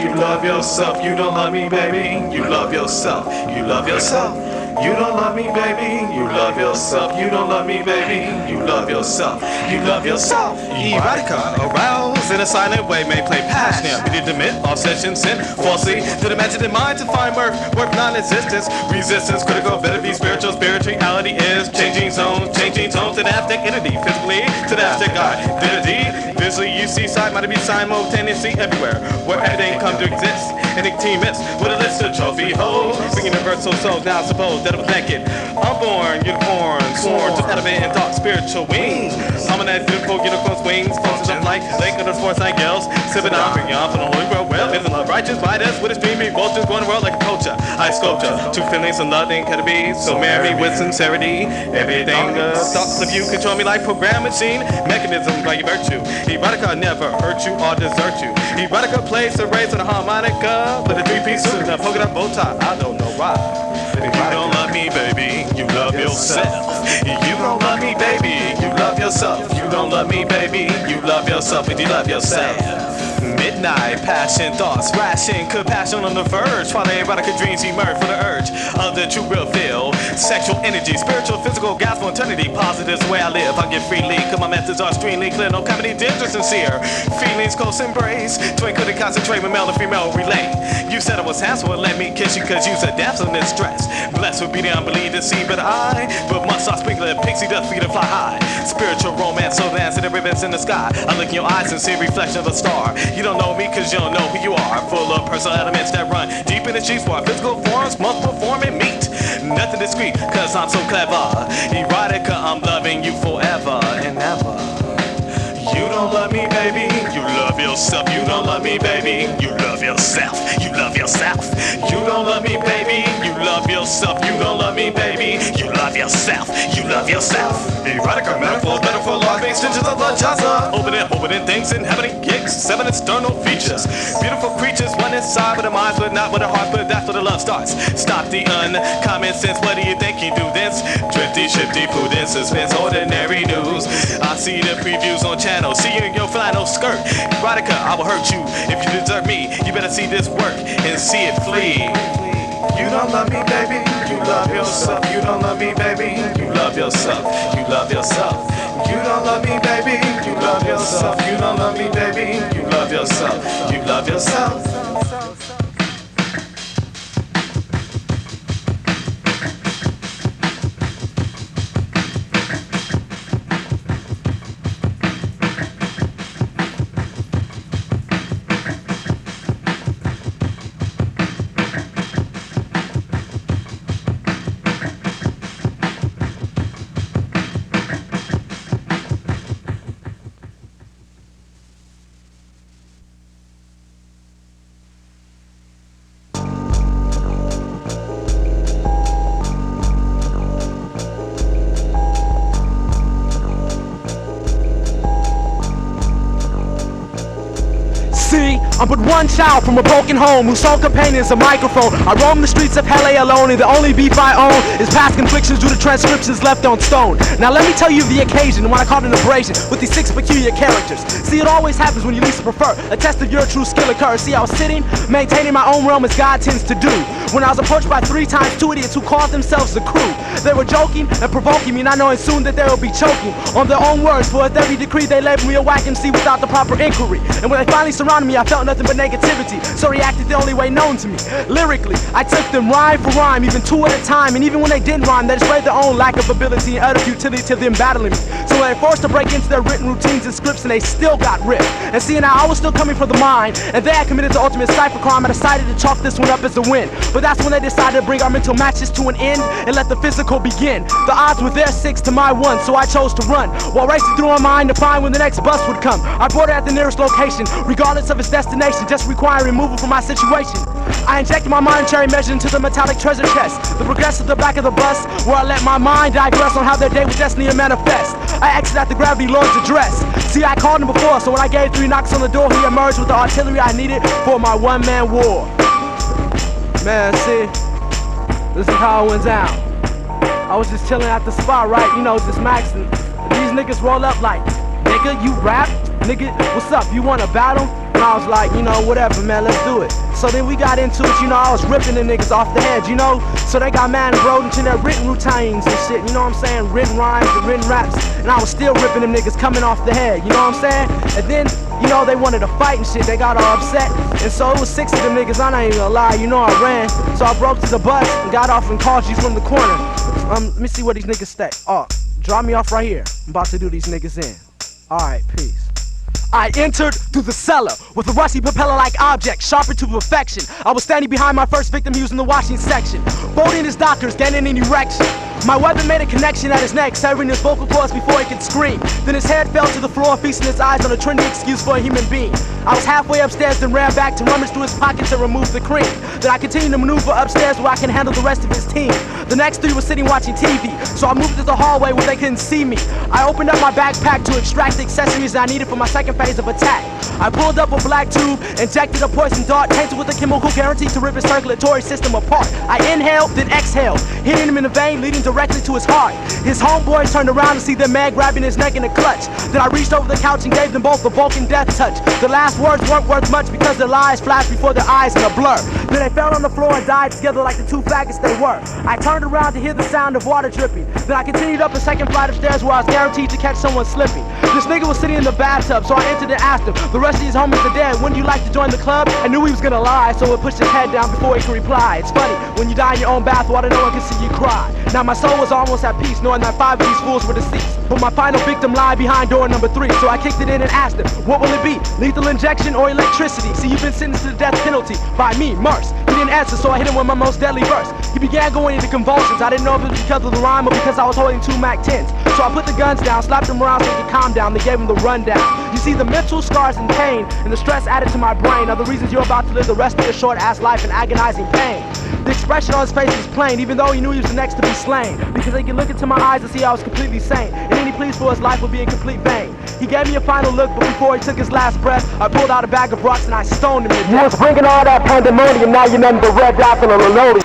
You love yourself. You don't love me, baby. You love yourself. You love yourself. You don't love me, baby. You love yourself. You don't love me, baby. You love yourself. You love yourself. Erotica, aroused in a silent way, may play passionate. We did admit all sessions sent falsely to the imagined mind to find mirth, worth non-existence. Resistance, critical, better be spiritual. Spirituality is changing zones, changing tones to the abstract entity, physically to the abstract identity. Visually, you see side, might be simultaneously everywhere, where everything comes to exist. And the team is with a list of trophy holes, bringing universal souls. Now suppose that it was naked, unborn unicorn, sworn to elevate and dark spiritual wings. I'm on that beautiful unicorn's wings, functions of light, lake of the sports like girls, sipping on, bringing on from the holy world. Well, living love, righteous by this with a streaming vultures going the world like a culture. I sculpture two feelings and loving can it be, so marry me with sincerity. Everything thoughts of you control me like program machine mechanism by your virtue. Erotica never hurt you or desert you. Erotica plays the race on a harmonica, but a three-piece suit and a polka dot bow tie. I don't know why. You don't love me, baby. You love yourself. You don't love me, baby. You love yourself. You don't love me, baby. You love yourself and you love yourself. Midnight, passion, thoughts, ration, compassion on the verge. While the erotica dreams emerge for the urge of the true real feel. Sexual energy, spiritual, physical, gospel, eternity. Positive is the way I live. I give freely, cause my methods are extremely clear. No comedy, dangerous, sincere. Feelings close embrace. Twinkle to concentrate with male and female relate. You said it was handsome, well, let me kiss you, cause you's a damsel in distress. Blessed would be the unbelieved to see, but must I sprinkle a pixie dust for you to fly high. Spiritual romance, so dance to the ribbons in the sky. I look in your eyes and see a reflection of a star. You don't know me cause you don't know who you are. Full of personal elements that run deep in the streets for our physical forms, multiple form and meet. Nothing discreet cause I'm so clever. Erotica, I'm loving you forever and ever. You don't love me, baby. You love yourself. You don't love me, baby. You love yourself. You love yourself. You don't love me, baby. You love yourself. You don't love me, baby. You love yourself. You love yourself. Erotica, metaphor, large extensions of the jazza. Opening things, inhabiting gigs, 7 external features. Beautiful creatures, one inside with a mind, but not with a heart, but that's where the love starts. Stop the uncommon sense, what do you think you do this? Drifty, shifty, prudence, suspense, ordinary news. I see the previews on channel, see you in your flannel skirt. Erotica, I will hurt you if you desert me. You better see this work and see it flee. You don't love me, baby. You love yourself. You don't love me, baby. You love yourself. You love yourself. You don't love me, baby. You love yourself. You don't love me, baby. You love yourself. You love yourself. I'm but one child from a broken home whose sole companion is a microphone. I roam the streets of LA alone, and the only beef I own is past conflictions due to transcriptions left on stone. Now let me tell you of the occasion, when I caught an abrasion with these 6 peculiar characters. See, it always happens when you least prefer. A test of your true skill occurs. See, I was sitting, maintaining my own realm as God tends to do, when I was approached by 3 times 2 idiots who called themselves the crew. They were joking and provoking me, not knowing soon that they will be choking on their own words. For with every decree they labeled me a whack MC without the proper inquiry. And when they finally surrounded me, I felt nothing but negativity, so reacted the only way known to me. Lyrically, I took them rhyme for rhyme, even 2 at a time, and even when they didn't rhyme, they displayed their own lack of ability and utter futility to them battling me. So when they forced to break into their written routines and scripts, and they still got ripped. And seeing how I was still coming from the mind, and they had committed the ultimate cypher crime, I decided to chalk this one up as a win. But that's when they decided to bring our mental matches to an end and let the physical begin. The odds were their 6 to my 1, so I chose to run, while racing through my mind to find when the next bus would come. I boarded at the nearest location, regardless of its destination, just requiring removal from my situation. I injected my monetary measure into the metallic treasure chest, the progress at the back of the bus, where I let my mind digress on how their day with destiny would manifest. I exited at the Gravity Lord's address. See, I called him before, so when I gave 3 knocks on the door, he emerged with the artillery I needed for my one-man war. Man, see, this is how it went down. I was just chilling at the spot, right? You know, just maxing. These niggas roll up like, nigga, you rap? nigga, what's up, you wanna battle? And I was like, you know, whatever, man, let's do it. So then we got into it, you know, I was ripping the niggas off the head, you know? So they got mad and rode into their written routines and shit, you know what I'm saying? Written rhymes and written raps, and I was still ripping them niggas coming off the head, you know what I'm saying? And then, you know, they wanted to fight and shit, they got all upset. And so it was 6 of them niggas, I'm not even gonna lie, you know I ran. So I broke to the bus and got off and called you from the corner. Let me see where these niggas stay. Oh, drop me off right here. I'm about to do these niggas in. Alright, peace. I entered through the cellar with a rusty propeller-like object, sharpened to perfection. I was standing behind my first victim, he was in the washing section, folding his dockers, standing in erection. My weapon made a connection at his neck, severing his vocal cords before he could scream. Then his head fell to the floor, feasting his eyes on a trendy excuse for a human being. I was halfway upstairs, then ran back to rummage through his pockets and remove the cream. Then I continued to maneuver upstairs where I can handle the rest of his team. The next 3 were sitting watching TV, so I moved to the hallway where they couldn't see me. I opened up my backpack to extract the accessories that I needed for my second phase of attack. I pulled up a black tube, injected a poison dart, tainted with a chemical guaranteed to rip his circulatory system apart. I inhaled, then exhaled, hitting him in the vein, leading directly to his heart. His homeboys turned around to see the man grabbing his neck in a clutch. Then I reached over the couch and gave them both a Vulcan death touch. The last words weren't worth much because their lies flashed before their eyes in a blur. Then they fell on the floor and died together like the 2 faggots they were. I turned around to hear the sound of water dripping. Then I continued up a second flight of stairs where I was guaranteed to catch someone slipping. This nigga was sitting in the bathtub, so I entered and asked him, the rest of his homies are dead, wouldn't you like to join the club? I knew he was gonna lie, so I pushed his head down before he could reply. It's funny, when you die in your own bathwater, no one can see you cry. Now my soul was almost at peace, knowing that 5 of these fools were deceased. But my final victim lied behind door number 3, so I kicked it in and asked him, what will it be? Lethal injection or electricity? See, you've been sentenced to the death penalty by me, Merce. He didn't answer, so I hit him with my most deadly verse. He began going into convulsions. I didn't know if it was because of the rhyme or because I was holding 2 Mac 10s. So I put the guns down, slapped him around so he could calm down, then gave him the rundown. You see, the mental scars and pain and the stress added to my brain are the reasons you're about to live the rest of your short-ass life in agonizing pain. The expression on his face was plain, even though he knew he was the next to be slain, because he could look into my eyes and see I was completely sane, and any pleas for his life would be in complete vain. He gave me a final look, but before he took his last breath, I pulled out a bag of rocks and I stoned him to death. You was bringing all that pandemonium, now you're nothing but red dots and a linoleum.